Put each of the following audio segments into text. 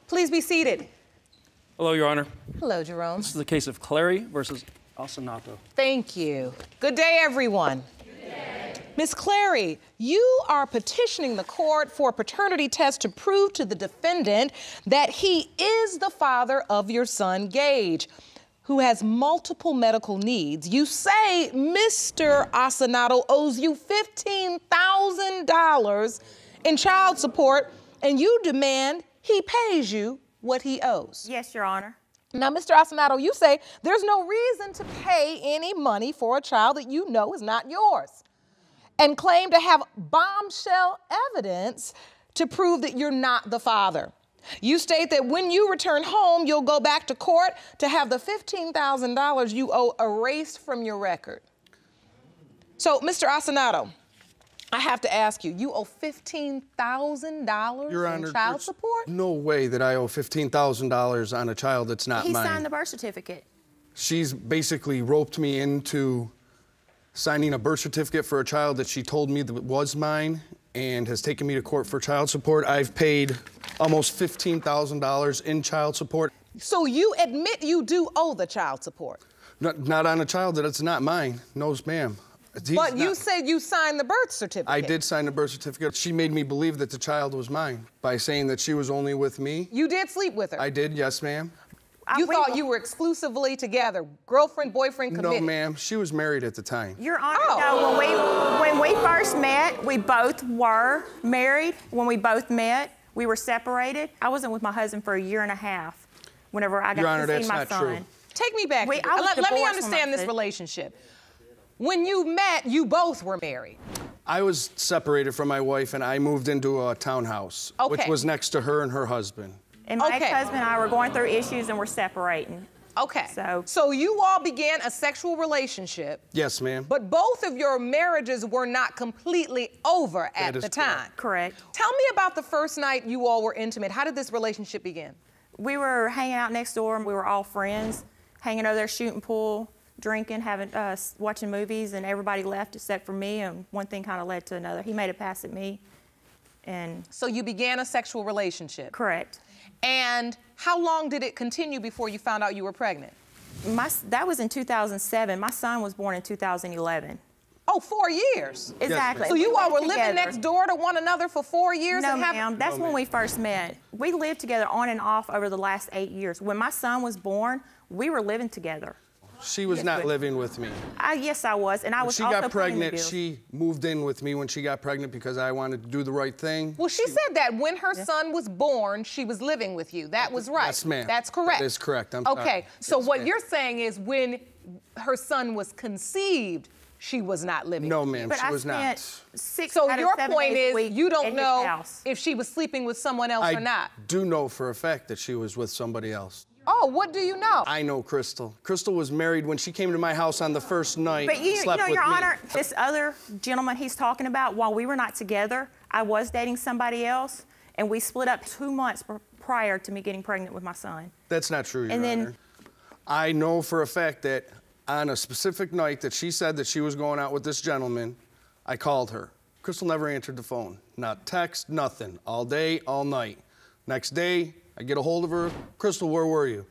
Please be seated. Hello, Your Honor. Hello, Jerome. This is the case of Clary versus Asenato. Thank you. Good day, everyone. Miss Clary, you are petitioning the court for a paternity test to prove to the defendant that he is the father of your son, Gage, who has multiple medical needs. You say Mr. Asenato owes you $15,000 in child support, and you demand he pays you what he owes. Yes, Your Honor. Now, Mr. Asenato, you say there's no reason to pay any money for a child that you know is not yours, and claim to have bombshell evidence to prove that you're not the father. You state that when you return home, you'll go back to court to have the $15,000 you owe erased from your record. So, Mr. Asenato, I have to ask you, you owe $15,000 in child support? No way that I owe $15,000 on a child that's not mine. He signed the birth certificate. She's basically roped me into signing a birth certificate for a child that she told me that was mine and has taken me to court for child support. I've paid almost $15,000 in child support. So you admit you do owe the child support? Not on a child that's not mine. No, ma'am. But you said you signed the birth certificate. I did sign the birth certificate. She made me believe that the child was mine by saying that she was only with me. You did sleep with her? I did, yes, ma'am. You thought you were exclusively together, girlfriend, boyfriend, committed? No, ma'am. She was married at the time. Your Honor, no, when we first met, we both were married. When we both met, we were separated. I wasn't with my husband for a year and a half whenever I got to see my son. True. Take me back. Let me understand this relationship. When you met, you both were married. I was separated from my wife, and I moved into a townhouse, which was next to her and her husband. And my ex-husband and I were going through issues and we're separating. Okay. So you all began a sexual relationship. Yes, ma'am. But both of your marriages were not completely over at the time. Correct. Tell me about the first night you all were intimate. How did this relationship begin? We were hanging out next door and we were all friends, hanging over there shooting pool, drinking, watching movies, and everybody left except for me, and one thing kind of led to another. He made a pass at me, and... So you began a sexual relationship? Correct. And how long did it continue before you found out you were pregnant? That was in 2007. My son was born in 2011. Oh, 4 years? Exactly. So you all were living next door to one another for 4 years? No, ma'am. That's when we first met. We lived together on and off over the last 8 years. When my son was born, we were living together. She was not living with me. Yes, I was, and I was also She got pregnant. paying the bills. She moved in with me when she got pregnant because I wanted to do the right thing. Well, she said that when her son was born, she was living with you. That was right. Yes, ma'am. That's correct. That is correct. I'm sorry. Okay, so what you're saying is when her son was conceived, she was not living with you. No, ma'am, she was not. So your point is you don't know if she was sleeping with someone else or not. I do know for a fact that she was with somebody else. Oh, what do you know? I know Crystal. Crystal was married when she came to my house on the first night. But you know, Your Your Honor, this other gentleman he's talking about, while we were not together, I was dating somebody else, and we split up 2 months prior to me getting pregnant with my son. That's not true, Your Honor. I know for a fact that on a specific night that she said that she was going out with this gentleman, I called her. Crystal never answered the phone. Not text, nothing. All day, all night. Next day, I get a hold of her. Crystal, where were you?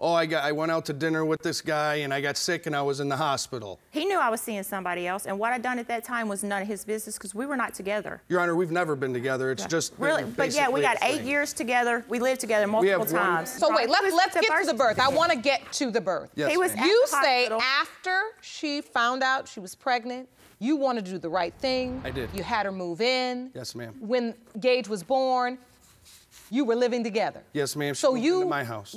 Oh, I went out to dinner with this guy and I got sick and I was in the hospital. He knew I was seeing somebody else, and what I'd done at that time was none of his business because we were not together. Your Honor, we've never been together. It's just really, but yeah, we got 8 years together. We lived together multiple times. So wait, let's get to the birth. I want to get to the birth. Yes, you say after she found out she was pregnant, you wanted to do the right thing. I did. You had her move in. Yes, ma'am. When Gage was born, you were living together. Yes, ma'am. She moved into my house.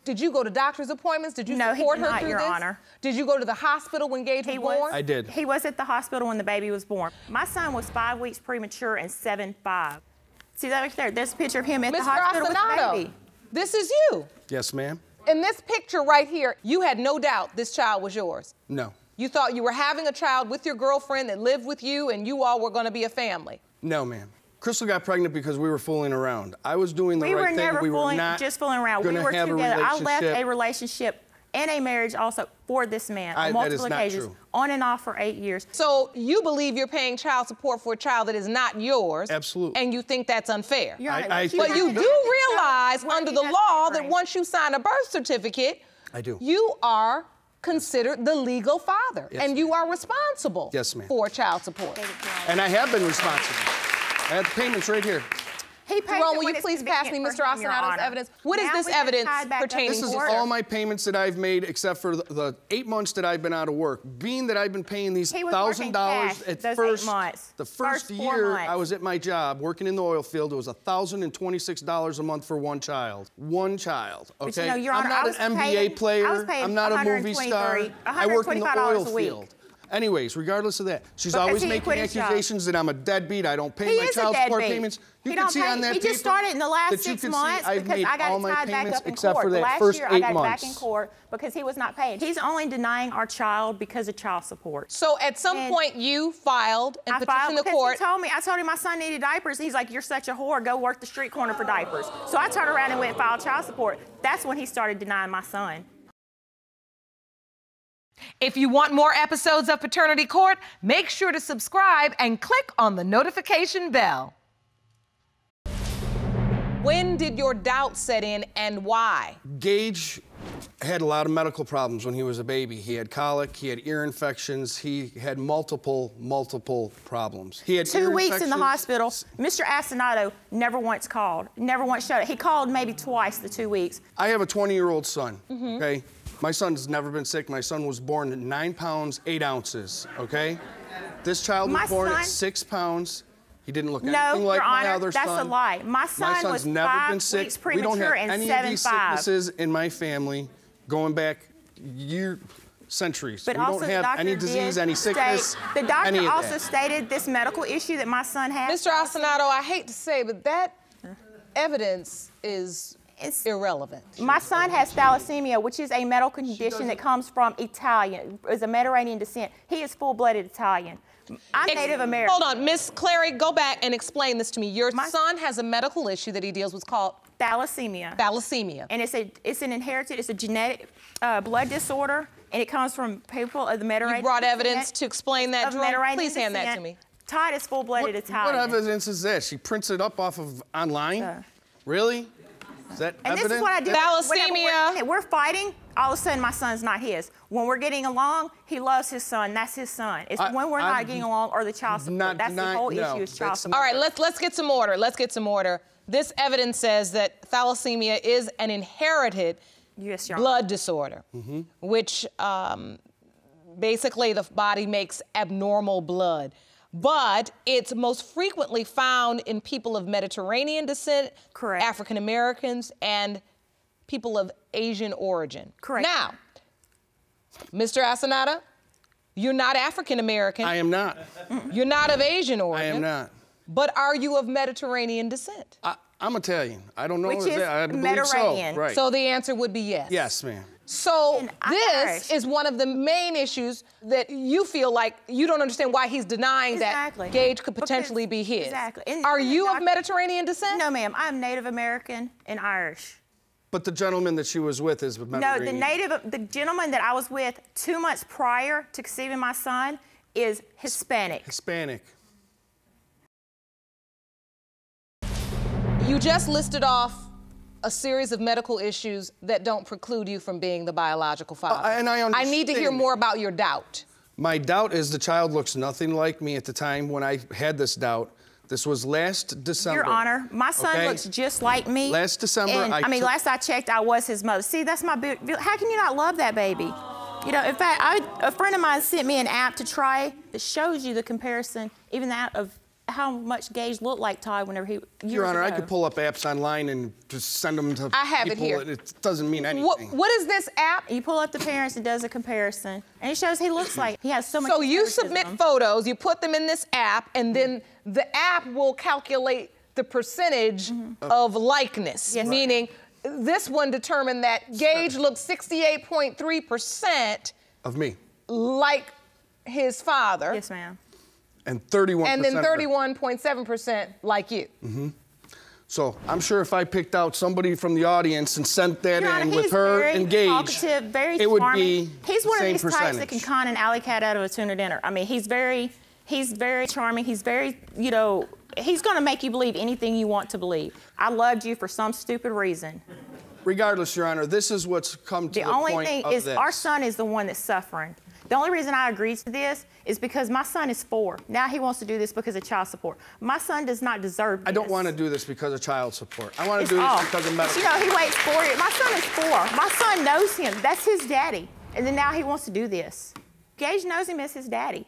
Did you go to doctor's appointments? Did you support her through Your this? Honor. Did you go to the hospital when Gage was born? I did. He was at the hospital when the baby was born. My son was 5 weeks premature and 7'5". See that right there? There's a picture of him at the hospital with the baby. This is you. Yes, ma'am. In this picture right here, you had no doubt this child was yours. No. You thought you were having a child with your girlfriend that lived with you and you all were going to be a family. No, ma'am. Crystal got pregnant because we were fooling around. I was doing the right thing. We were not just fooling around. We were together. I left a relationship and a marriage also for this man on multiple occasions on and off for 8 years. So you believe you're paying child support for a child that is not yours. Absolutely. And you think that's unfair. Your Honor, I what think- But you have to do is realize where under he the has law that different. once you sign a birth certificate, I do. you are considered the legal father. Yes, and you ma'am. are responsible Yes, ma'am. for child support. And I have been responsible. I have the payments right here. He pays Jerome, it will when you it's please pass me convenient Mr. for him, Your Asenato's Honor. evidence? What is Now this we have evidence tied back up pertaining This is to? all my payments that I've made except for the 8 months that I've been out of work. Being that I've been paying these He was working $1,000 cash at those 8 first, months. the first 4 year months. I was at my job working in the oil field, it was $1,026 a month for one child. One child, But okay? you know, Your I'm Honor, not I was an NBA paying- player. I was paying I'm not a movie star. I work in the $125 oil a week. field. Anyways, regardless of that, she's Because always he making quit his job. accusations that I'm a deadbeat. I don't pay He my is a child support deadbeat. payments. You He can don't see pay- on that he just paper started in the last that you 6 can months see I've because made I got all it my tied back payments up in except court. for that Last first year, 8 I got it months. back in court because he was not paying. He's only denying our child because of child support. So at some And point you filed and I petitioned filed the because court. he told me, I told him my son needed diapers. He's like, you're such a whore. Go work the street corner for diapers. So I turned around and went and filed child support. That's when he started denying my son. If you want more episodes of Paternity Court, make sure to subscribe and click on the notification bell. When did your doubt set in and why? Gage had a lot of medical problems when he was a baby. He had colic, he had ear infections, he had multiple problems. He had 2 weeks in the infections. hospital. Mr. Asenato never once called, never once showed up. He called maybe twice the 2 weeks. I have a 20-year-old son, okay? My son's never been sick. My son was born at 9 pounds, 8 ounces, okay? This child was My born son- at 6 pounds. He didn't look No, anything like Your my Honor, other son. that's a lie. My son son's was never 5 been sick. weeks We don't have premature and any of these 7'5". sicknesses in my family going back centuries. But we also don't the have doctor any disease, did any sickness, state, the any doctor of also that. stated this medical issue that my son has. Mr. Asenato, I hate to say, but that evidence is It's- irrelevant. My son has thalassemia, which is a medical condition that comes from Italian, is a Mediterranean descent. He is full-blooded Italian. I'm Native American. Hold on, Miss Clary, go back and explain this to me. Your My- son has a medical issue that he deals with called Thalassemia. thalassemia. And it's an inherited, it's a genetic blood disorder, and it comes from people of the Mediterranean. You brought descent- evidence to explain that, of Jerome. Mediterranean Please hand that to descent. me. Todd is full-blooded What Italian. evidence is that? She prints it up off of online? Really? Is that And evidence? this is what I do. Thalassemia. Whenever we're fighting, all of a sudden my son's not his. When we're getting along, he loves his son. That's his son. It's when we're I'm not getting along or the child support. not That's the denying- whole no, issue is child that's support. All right, let's get some order. Let's get some order. This evidence says that thalassemia is an inherited Yes, Your Honor. blood disorder, which basically the body makes abnormal blood. But it's most frequently found in people of Mediterranean descent, Correct. African Americans, and people of Asian origin. Correct. Now, Mr. Asenato, you're not African American. I am not. You're not of Asian I origin. am not. But are you of Mediterranean descent? I'm Italian. I don't know Which if is that. I believe Mediterranean. so. Right. So the answer would be yes. yes, ma'am. So And I'm this Irish. is one of the main issues that you feel like you don't understand why he's denying Exactly. that Gage could Because- potentially be his. exactly. And Are the you of doc- Mediterranean descent? No, ma'am. I'm Native American and Irish. But the gentleman that she was with is No, Mediterranean. the gentleman that I was with 2 months prior to conceiving my son is Hispanic. Hispanic. You just listed off a series of medical issues that don't preclude you from being the biological father. and I I need to hear understand more about your doubt. My doubt is the child looks nothing like me at the time when I had this doubt. This was last December. Your Honor, my son Okay? looks just like me. Last December, and, I took- last I checked, I was his mother. See, that's my how can you not love that baby? You know, in fact, a friend of mine sent me an app to try that shows you the comparison, even that of how much Gage looked like Todd whenever he. Your years Honor, I ago. could pull up apps online and just send them to I have it people. here. It doesn't mean anything. What is this app? You pull up the parents, it does a comparison, and it shows he looks like he has so much. So you submit athleticism. photos, you put them in this app, and then the app will calculate the percentage of likeness, Yes. meaning this one determined that Gage looked 68.3% Of me. like his father, Yes, ma'am. And 31%. and then of her. 31.7% like you. So I'm sure if I picked out somebody from the audience and sent that Your Honor, in with he's her very engaged, talkative, very it would charming. be He's one of same these types that can percentage. con an alley cat out of a tuna dinner. I mean, he's very charming. He's very, you know, he's going to make you believe anything you want to believe. I loved you for some stupid reason. Regardless, Your Honor, this is what's come to the only point thing of is this. our son is the one that's suffering. The only reason I agreed to this is because my son is 4. Now he wants to do this because of child support. My son does not deserve this. I don't want to do this because of child support. I want to It's do all. this because of medical. You know, he waits 4 years. My son is 4. My son knows him. That's his daddy. And then now he wants to do this. Gage knows him as his daddy.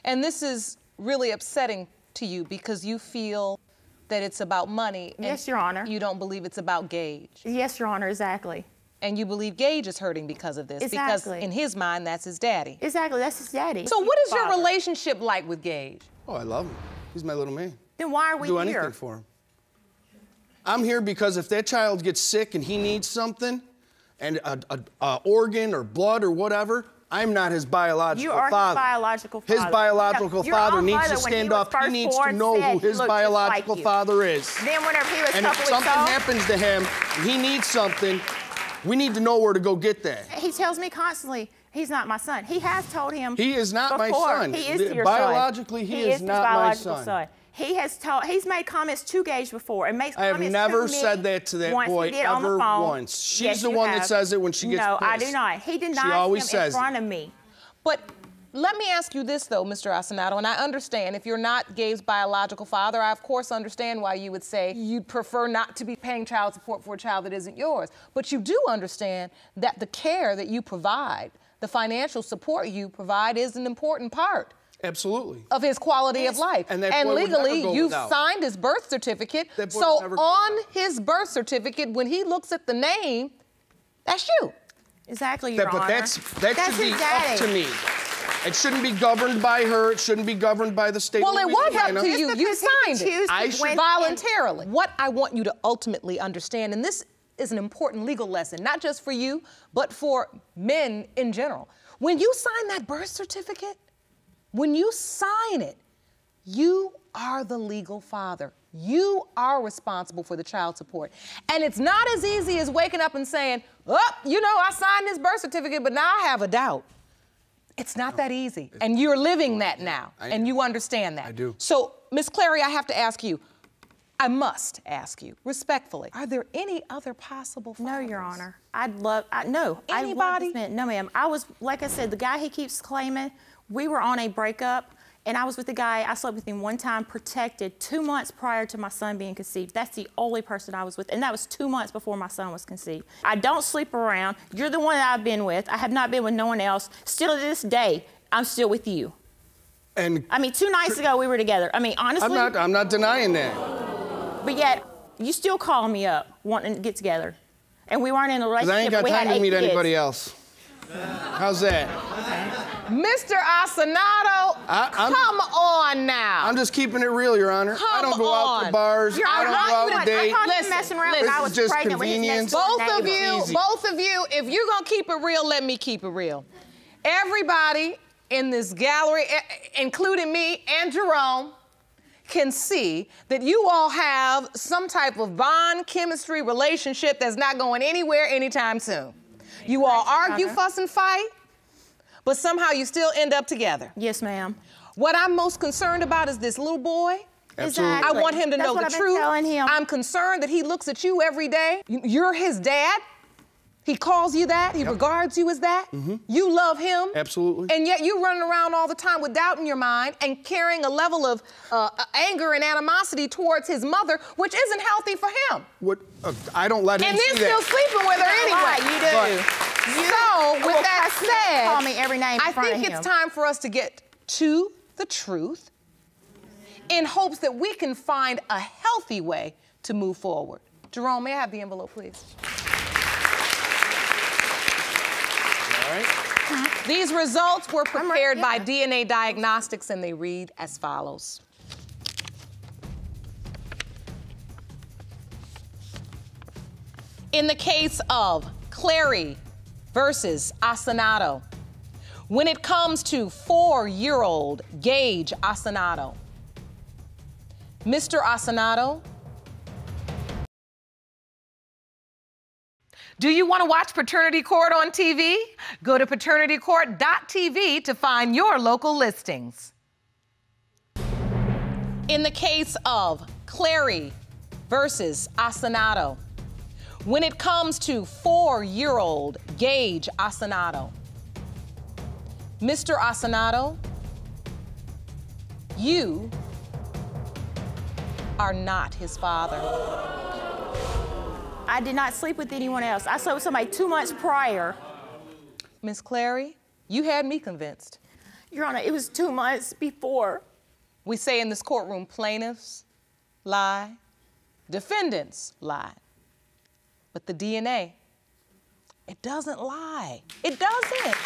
And this is really upsetting to you because you feel that it's about money. And Yes, Your Honor. You don't believe it's about Gage. Yes, Your Honor, exactly. And you believe Gage is hurting because of this. Exactly. Because in his mind, that's his daddy. Exactly, that's his daddy. So what is your Father. relationship like with Gage? Oh, I love him. He's my little man. Then why are we Do here? anything for him. I'm here because if that child gets sick and he needs something, and a organ or blood or whatever, I'm not his biological You are father. his biological father. His biological Your father own needs mother, to when he stand was up. He first needs to born, know said who he his looked just biological like you. father is. Then whenever he was a And if couple something weeks old, happens to him and he needs something, we need to know where to go get that. he tells me constantly, he's not my son. He has told him He is not my before, son. He is your Biologically, son. he is his not my biological son. He's made comments to Gage before and makes I have comments never to me said that to that once boy he did on the ever phone. once. She's Yes, the you one that have. says it when she gets No, I pissed. do not. He denies always him says in front it. of me. But let me ask you this, though, Mr. Asenato, and I understand if you're not Gabe's biological father, I of course understand why you would say you'd prefer not to be paying child support for a child that isn't yours. But you do understand that the care that you provide, the financial support you provide is an important part Absolutely. of his quality of life. And that boy would never legally, go you've without. signed his birth certificate. That boy So would never go on without. his birth certificate, when he looks at the name, that's you. Exactly, Your But Honor. that should his be up daddy. to me. It shouldn't be governed by her. It shouldn't be governed by the state Well, of it was up Louisiana. to you. Just You because he can signed it. choose to I should- win- Voluntarily. What I want you to ultimately understand, and this is an important legal lesson, not just for you, but for men in general. When you sign that birth certificate, when you sign it, you are the legal father. You are responsible for the child support. And it's not as easy as waking up and saying, oh, you know, I signed this birth certificate, but now I have a doubt. It's not that easy. And you're living that now, and you understand that. I do. So, Miss Clary, I have to ask you, I must ask you, respectfully, are there any other possible fathers? No, Your Honor. I'd love, no. I love Anybody? this man. No, ma'am. I was, like I said, the guy he keeps claiming, we were on a breakup, and I was with the guy, I slept with him one time, protected, 2 months prior to my son being conceived. That's the only person I was with, and that was 2 months before my son was conceived. I don't sleep around. You're the one that I've been with. I have not been with no one else. Still to this day, I'm still with you. And I mean, 2 nights ago, we were together. I mean, honestly. I'm not denying that. But yet, you still call me up wanting to get together. And we weren't in a 'Cause relationship. I ain't got we had time to 8 meet kids. anybody else. How's that? Mr. Asenato, I'm- come on now. I'm just keeping it real, Your Honor. I don't Come go out on. to bars. Your I Honor, don't go out I to date. caught him Listen, messing around listen. when I was This is just pregnant with his convenience. next door Both of neighbor. you, Easy. if you're gonna keep it real, let me keep it real. Everybody in this gallery, including me and Jerome, can see that you all have some type of bond, chemistry, relationship that's not going anywhere anytime soon. You all argue, Honor. fuss, and fight, but somehow you still end up together. Yes, ma'am. What I'm most concerned about is this little boy. Absolutely. I want him to That's know what the I've been truth. telling him. I'm concerned that he looks at you every day. You're his dad. He calls you that. He regards you as that. You love him. Absolutely. And yet you're running around all the time with doubt in your mind and carrying a level of anger and animosity towards his mother, which isn't healthy for him. What? I don't let him And see then still that. sleeping with her Why? anyway. You do. But- So, with will that cuss me and said, call me every name in I front think of it's him. time for us to get to the truth in hopes that we can find a healthy way to move forward. Jerome, may I have the envelope, please? All right. These results were prepared by yeah. DNA Diagnostics, and they read as follows. In the case of Clary versus Asenato, when it comes to 4-year-old Gage Asenato, Mr. Asenato Do you want to watch Paternity Court on TV? Go to paternitycourt.tv to find your local listings. In the case of Clary versus Asenato, when it comes to 4-year-old Gage Asenato, Mr. Asenato, you are not his father. I did not sleep with anyone else. I slept with somebody 2 months prior. Miss Clary, you had me convinced. Your Honor, it was 2 months before. We say in this courtroom, plaintiffs lie, defendants lie. But the DNA, it doesn't lie. It doesn't.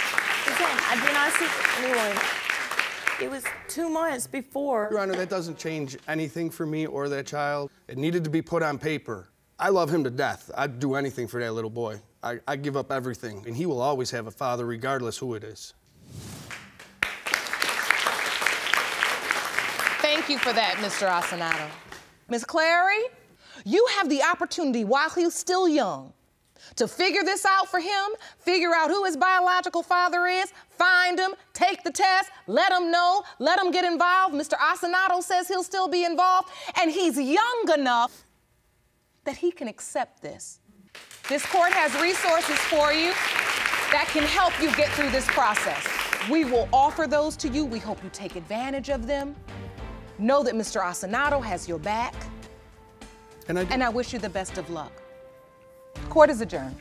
Again, I did not sleep with anyone. It was 2 months before. Your Honor, that doesn't change anything for me or that child. It needed to be put on paper. I love him to death. I'd do anything for that little boy. I'd give up everything, and he will always have a father regardless who it is. Thank you for that, Mr. Asenato. Miss Clary, you have the opportunity while he's still young to figure this out for him, figure out who his biological father is, find him, take the test, let him know, let him get involved. Mr. Asenato says he'll still be involved, and he's young enough that he can accept this. This court has resources for you that can help you get through this process. We will offer those to you. We hope you take advantage of them. Know that Mr. Asenato has your back. And I wish you the best of luck. Court is adjourned.